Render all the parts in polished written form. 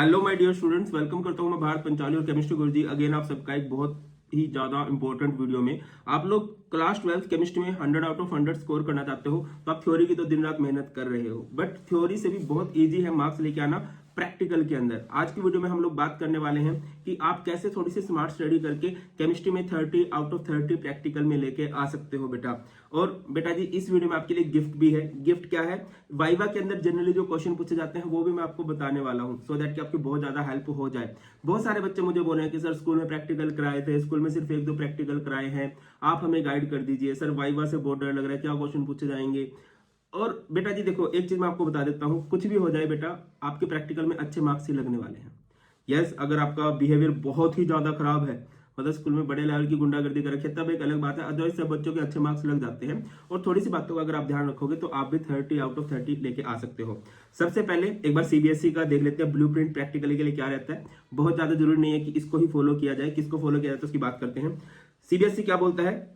Hello my dear students, welcome करता हूं मैं भारत पंचाली और केमिस्ट्री गुरुजी अगेन आप सबका एक बहुत ही ज्यादा इंपॉर्टेंट वीडियो में। आप लोग क्लास 12 केमिस्ट्री में 100 आउट ऑफ 100 स्कोर करना चाहते हो तो आप थ्योरी की तो दिन रात मेहनत कर रहे हो, बट थ्योरी से भी बहुत इजी है मार्क्स लेके आना प्रैक्टिकल के अंदर। आज की वीडियो में हम लोग बात करने वाले हैं कि आप कैसे थोड़ी सी स्मार्ट स्टडी करके केमिस्ट्री में 30 आउट ऑफ 30 प्रैक्टिकल में लेके आ सकते हो बेटा। और बेटा जी इस वीडियो में आपके लिए गिफ्ट भी है। गिफ्ट क्या है? वाइवा के अंदर जनरली जो क्वेश्चन पूछे जाते हैं वो भी मैं आपको बताने वाला हूं, सो दैट कि आपकी बहुत ज्यादा हेल्प हो जाए। बहुत सारे बच्चे मुझे बोल रहे हैं कि सर स्कूल में प्रैक्टिकल कराए थे, स्कूल में सिर्फ 1-2 प्रैक्टिकल कराए हैं, आप हमें गाइड कर दीजिए सर, वाइवा से बहुत डर लग रहा है, क्या क्वेश्चन पूछे जाएंगे। और बेटा जी देखो, एक चीज मैं आपको बता देता हूं, कुछ भी हो जाए बेटा, आपके प्रैक्टिकल में अच्छे मार्क्स ही लगने वाले हैं। यस, अगर आपका बिहेवियर बहुत ही ज्यादा खराब है, मतलब स्कूल में बड़े लेवल की गुंडागर्दी कर रखी है, तब एक अलग बात है। अदरवाइज सब बच्चों के अच्छे मार्क्स लग जाते हैं। और थोड़ी सी बातों का अगर आप ध्यान रखोगे तो आप भी 30 आउट ऑफ 30 लेके आ सकते हो। सबसे पहले एक बार सीबीएसई का देख लेते हैं ब्लूप्रिंट प्रैक्टिकली के लिए क्या रहता है। बहुत ज्यादा जरूरी नहीं है कि इसको ही फॉलो किया जाए, किसको फॉलो किया जाए तो उसकी बात करते हैं। सीबीएसई क्या बोलता है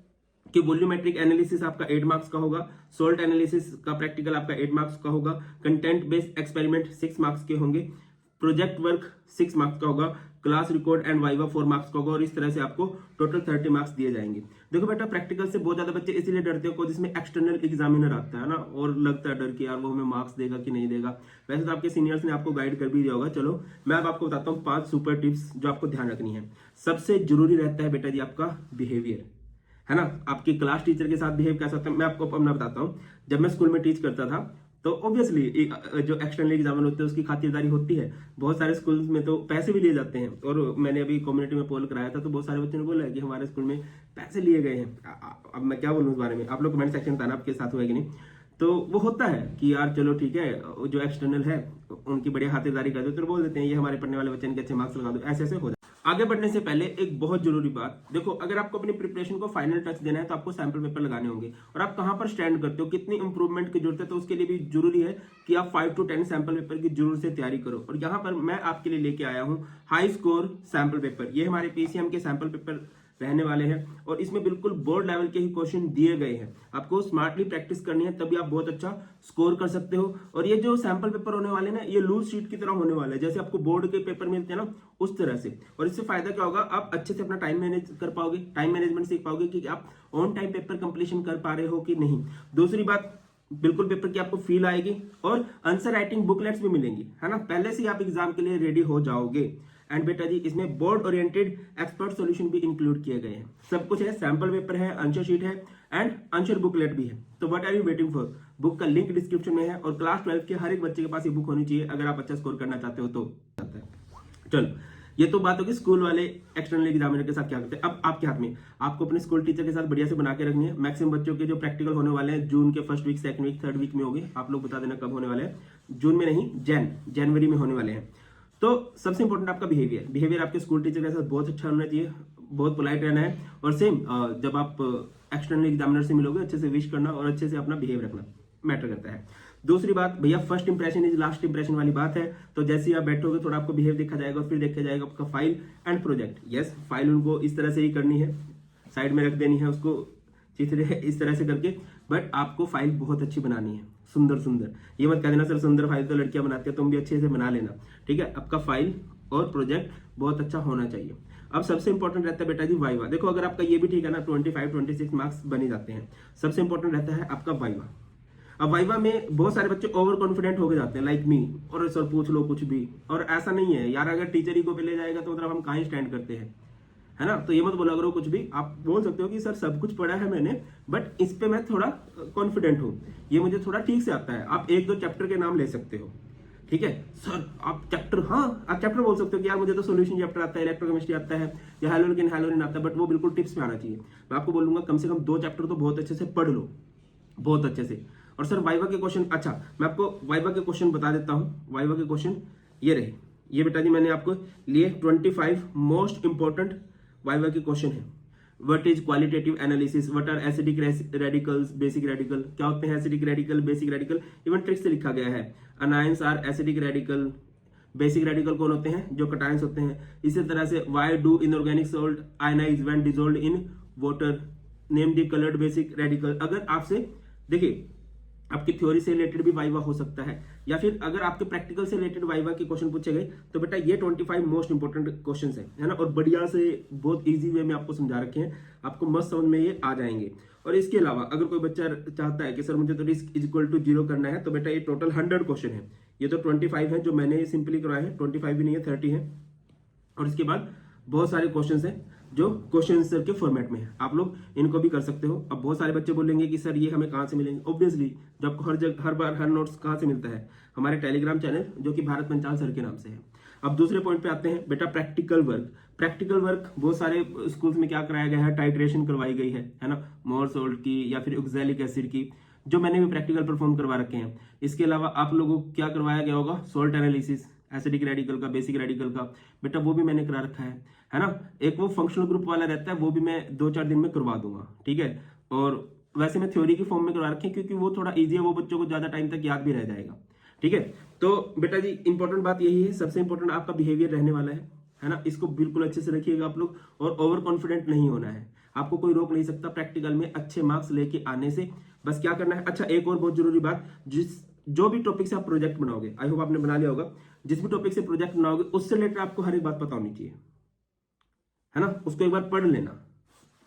कि वॉल्यूमेट्रिक एनालिसिस आपका 8 मार्क्स का होगा, सोल्ट एनालिसिस का प्रैक्टिकल आपका 8 मार्क्स का होगा, कंटेंट बेस्ड एक्सपेरिमेंट 6 मार्क्स के होंगे, प्रोजेक्ट वर्क 6 मार्क्स का होगा, class record and viva 4 marks का होगा, और इस तरह से आपको टोटल 30 मार्क्स दिए जाएंगे। देखो बेटा, प्रैक्टिकल से बहुत ज्यादा बच्चे इसीलिए डरते हो जिसमें एक्सटर्नल एग्जामिनर आता है ना, और लगता है डर कि यार वो हमें मार्क्स देगा कि नहीं देगा। वैसे तो आपके सीनियर्स ने आपको गाइड कर भी दिया होगा। चलो मैं अब आपको बताता हूँ 5 सुपर टिप्स जो आपको ध्यान रखनी है। सबसे जरूरी रहता है बेटा जी आपका बिहेवियर, है ना। आपकी क्लास टीचर के साथ बिहेव कैसा होता है मैं आपको अपना बताता हूँ। जब मैं स्कूल में टीच करता था तो ऑब्वियसली जो एक्सटर्नल एग्जामिनर होते हैं उसकी खातिरदारी होती है। बहुत सारे स्कूल्स में तो पैसे भी लिए जाते हैं, और मैंने अभी कम्युनिटी में पोल कराया था तो बहुत सारे बच्चों ने बोला है कि हमारे स्कूल में पैसे लिए गए हैं। अब मैं क्या बोलूँ इस बारे में, आप लोग कमेंट सेक्शन बताना आपके साथ हुआ कि नहीं। तो वो होता है कि यार चलो ठीक है, जो एक्सटर्नल है उनकी बढ़िया खातिरदारी कर दो तो बोल देते हैं ये हमारे पढ़ने वाले बच्चे इनके अच्छे मार्क्स लगा दो, ऐसे ऐसे हो जाए। आगे बढ़ने से पहले एक बहुत जरूरी बात देखो, अगर आपको अपनी प्रिपरेशन को फाइनल टच देना है तो आपको सैंपल पेपर लगाने होंगे, और आप कहां पर स्टैंड करते हो, कितनी इंप्रूवमेंट की जरूरत है, तो उसके लिए भी जरूरी है कि आप 5 to 10 सैंपल पेपर की जरूर से तैयारी करो। और यहां पर मैं आपके लिए लेके आया हूं हाई स्कोर सैंपल पेपर। ये हमारे पीसीएम के सैंपल पेपर रहने वाले हैं, और इसमें बिल्कुल बोर्ड लेवल के ही क्वेश्चन दिए गए हैं। आपको स्मार्टली प्रैक्टिस करनी है तभी आप बहुत अच्छा स्कोर कर सकते हो। और ये जो सैंपल पेपर होने वाले ना, ये लूज शीट की तरह होने वाले हैं, जैसे आपको बोर्ड के पेपर मिलते हैं ना उस तरह से। और इससे फायदा क्या होगा, आप अच्छे से अपना टाइम मैनेज कर पाओगे, टाइम मैनेजमेंट सीख पाओगे कि आप ऑन टाइम पेपर कंप्लीशन कर पा रहे हो कि नहीं। दूसरी बात, बिल्कुल पेपर की आपको फील आएगी, और आंसर राइटिंग बुकलेट्स भी मिलेंगी, है ना। पहले से आप एग्जाम के लिए रेडी हो जाओगे। एंड बेटा जी इसमें बोर्ड ओरिएंटेड एक्सपर्ट सॉल्यूशन भी इंक्लूड किए गए हैं। सब कुछ है, सैंपल पेपर है, आंसर शीट है, एंड आंसर बुकलेट भी है। तो what are you waiting for? Book का लिंक डिस्क्रिप्शन में है, और क्लास 12 के हर एक बच्चे के पास ये बुक होनी चाहिए अगर आप अच्छा स्कोर करना चाहते हो तो। चलो ये तो बात होगी स्कूल वाले एक्सटर्नल एग्जामिनर के साथ क्या करते हैं। अब आपके हाथ में, आपको अपने स्कूल टीचर के साथ बढ़िया से बना के रखनी है। मैक्सिमम बच्चों के जो प्रैक्टिकल होने वाले हैं जून के first week, second week, third week में होंगे। आप लोग बता देना कब होने वाले हैं। जून में नहीं, जनवरी में होने वाले हैं। तो सबसे इंपॉर्टेंट आपका बिहेवियर आपके स्कूल टीचर के साथ बहुत अच्छा होना चाहिए, बहुत पोलाइट रहना है। और सेम जब आप एक्सटर्नल एग्जामिनर से मिलोगे अच्छे से विश करना और अच्छे से अपना बिहेव रखना मैटर करता है। दूसरी बात भैया, first impression is last impression वाली बात है। तो जैसे ही आप बैठोगे थोड़ा आपको बिहेव देखा जाएगा, फिर देखा जाएगा आपका file and project. Yes, file उनको इस तरह से ही करनी है, साइड में रख देनी है उसको चित्र इस तरह से करके, बट आपको फाइल बहुत अच्छी बनानी है, सुंदर सुंदर। ये मत कह देना सर सुंदर फाइल तो लड़कियां बनाती है, तुम भी अच्छे से बना लेना, ठीक है। आपका फाइल और प्रोजेक्ट बहुत अच्छा होना चाहिए। अब सबसे इंपॉर्टेंट रहता है बेटा जी वाइवा। देखो अगर आपका ये भी ठीक है ना, 25-26 मार्क्स बने जाते हैं। सबसे इंपॉर्टेंट रहता है आपका वाइवा। अब वाइवा में बहुत सारे बच्चे ओवर कॉन्फिडेंट होके जाते हैं, लाइक मी, और सर पूछ लो कुछ भी। और ऐसा नहीं है यार, अगर टीचर ही को पे ले जाएगा तो मतलब हम कहाँ स्टैंड करते हैं, है ना। तो ये मत बोला करो कुछ भी। आप बोल सकते हो कि सर सब कुछ पढ़ा है मैंने, बट इस पे मैं थोड़ा कॉन्फिडेंट हूँ, ये मुझे थोड़ा ठीक से आता है। आप 1-2 चैप्टर के नाम ले सकते हो, ठीक है। सर आप चैप्टर, हाँ आप चैप्टर बोल सकते हो कि यार मुझे तो सॉल्यूशन चैप्टर आता है, इलेक्ट्रोकेमिस्ट्री आता है, या हेलोजन आता है, बट वो बिल्कुल टिप्स में आना चाहिए। मैं आपको बोलूंगा कम से कम 2 चैप्टर तो बहुत अच्छे से पढ़ लो, बहुत अच्छे से। और सर वाइवा के क्वेश्चन, अच्छा मैं आपको वाइवा के क्वेश्चन बता देता हूं। वाइवा के क्वेश्चन ये रहे, ये बेटा जी मैंने आपको लिए 25 मोस्ट इंपॉर्टेंट वाइवा के क्वेश्चन है। What is qualitative analysis, what are acidic radicals, basic radical, क्या होते हैं acidic radical, basic radical, even tricks से लिखा गया है। Anions are acidic radical, basic radical कौन होते हैं, जो कटायंस होते हैं। इसी तरह से why do inorganic salt ionise when dissolved in water, name the coloured basic radical. अगर आपसे देखिए आपकी थ्योरी से रिलेटेड भी वाइवा हो सकता है, या फिर अगर आपके प्रैक्टिकल से रिलेटेड वाइवा के क्वेश्चन पूछे गए तो बेटा ये 25 मोस्ट इंपोर्टेंट क्वेश्चन है ना, और बढ़िया से बहुत इजी वे में आपको समझा रखे हैं, आपको मस्त समझ में ये आ जाएंगे। और इसके अलावा अगर कोई बच्चा चाहता है कि सर मुझे तो रिस्क इज इक्वल टू 0 करना है, तो बेटा ये टोटल 100 क्वेश्चन है, ये तो 25 है जो मैंने सिंपली करवाए हैं, 25 भी नहीं है 30 है। और इसके बाद बहुत सारे क्वेश्चंस हैं जो क्वेश्चन आंसर के फॉर्मेट में है, आप लोग इनको भी कर सकते हो। अब बहुत सारे बच्चे बोलेंगे कि सर ये हमें कहाँ से मिलेंगे, ऑब्वियसली जब आपको हर जगह हर बार हर नोट्स कहाँ से मिलता है, हमारे टेलीग्राम चैनल जो कि भारत पंचाल सर के नाम से है। अब दूसरे पॉइंट पे आते हैं बेटा, प्रैक्टिकल वर्क। प्रैक्टिकल वर्क बहुत सारे स्कूल्स में क्या कराया गया है, टाइट्रेशन करवाई गई है ना, मोर सोल्ट की या फिर ऑक्सैलिक एसिड की, जो मैंने भी प्रैक्टिकल परफॉर्म करवा रखे हैं। इसके अलावा आप लोगों को क्या करवाया गया होगा, सोल्ट एनालिसिस, एसिडिक रेडिकल का, बेसिक रेडिकल का, बेटा वो भी मैंने करा रखा है ना। एक वो फंक्शनल ग्रुप वाला रहता है, वो भी मैं 2-4 दिन में करवा दूंगा, ठीक है। और वैसे मैं थ्योरी की फॉर्म में करवा रखे हैं क्योंकि वो थोड़ा इजी है, वो बच्चों को ज्यादा टाइम तक याद भी रह जाएगा, ठीक है। तो बेटा जी इंपॉर्टेंट बात यही है, सबसे इंपॉर्टेंट आपका बिहेवियर रहने वाला है ना, इसको बिल्कुल अच्छे से रखिएगा आप लोग, और ओवर कॉन्फिडेंट नहीं होना है, आपको कोई रोक नहीं सकता प्रैक्टिकल में अच्छे मार्क्स लेके आने से। बस क्या करना है, अच्छा एक और बहुत जरूरी बात, जो भी टॉपिक से आप प्रोजेक्ट बनाओगे, आई होप आपने बना लिया होगा, जिस भी टॉपिक से प्रोजेक्ट बनाओगे उससे रिलेटेड आपको हर एक बात पता होनी चाहिए, है ना, उसको एक बार पढ़ लेना।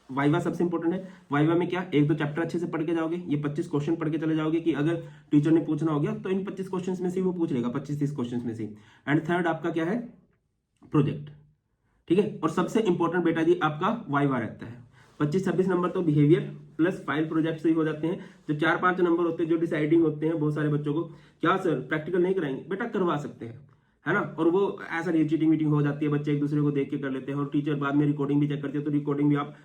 वाइवा सबसे इंपॉर्टेंट है, वाइवा में क्या 1-2 चैप्टर अच्छे से पढ़ के जाओगे, ये 25 क्वेश्चन पढ़ के चले जाओगे कि अगर टीचर ने पूछना हो गया तो इन 25 क्वेश्चन में से वो पूछ लेगा, 25-30 क्वेश्चन में से। एंड थर्ड आपका क्या है, प्रोजेक्ट, ठीक है। और सबसे इंपॉर्टेंट बेटा जी आपका वाइवा रहता है, 25-26 नंबर तो बिहेवियर प्लस फाइल प्रोजेक्ट से ही हो जाते हैं। जो 4-5 नंबर होते हैं जो डिसाइडिंग होते हैं बहुत सारे बच्चों को, क्या सर प्रैक्टिकल नहीं कराएंगे, बेटा करवा सकते हैं, है ना। और वो ऐसा नहीं, चीटिंग वीटिंग हो जाती है, बच्चे एक दूसरे को देख के कर लेते हैं, और टीचर बाद में रिकॉर्डिंग भी चेक करते हैं, तो रिकॉर्डिंग भी आप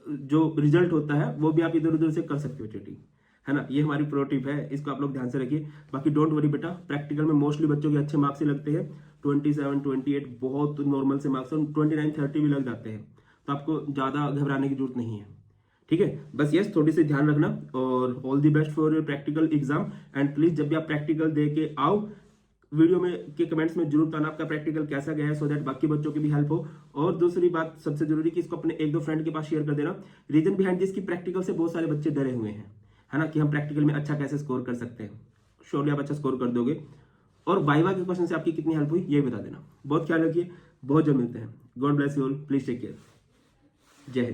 जो रिजल्ट होता है वो भी आप इधर उधर से कर सकते हो चीटिंग, है ना। ये हमारी प्रो टिप है, इसको आप लोग ध्यान से रखिए। बाकी डोंट वरी बेटा, प्रैक्टिकल में मोस्टली बच्चों के अच्छे मार्क्स ही लगते हैं, 27-28 बहुत नॉर्मल से मार्क्स, और 29-30 भी लग जाते हैं, तो आपको ज्यादा घबराने की जरूरत नहीं है, ठीक है। बस यस थोड़ी सी ध्यान रखना, और all the best for your practical exam. And please जब भी आप प्रैक्टिकल दे के आओ, वीडियो में के कमेंट्स में जरूर बताना आपका प्रैक्टिकल कैसा गया है, सो दैट बाकी बच्चों की भी हेल्प हो। और दूसरी बात सबसे जरूरी कि इसको अपने 1-2 फ्रेंड के पास शेयर कर देना। रीजन बिहाइंड दिस कि प्रैक्टिकल से बहुत सारे बच्चे डरे हुए हैं, है ना, कि हम प्रैक्टिकल में अच्छा कैसे स्कोर कर सकते हैं। श्योरली आप अच्छा स्कोर कर दोगे, और वाइवा के क्वेश्चन से आपकी कितनी हेल्प हुई ये बता देना। बहुत ख्याल रखिए, बहुत जल्द मिलते हैं। God bless you all, please take care, जय हिंद।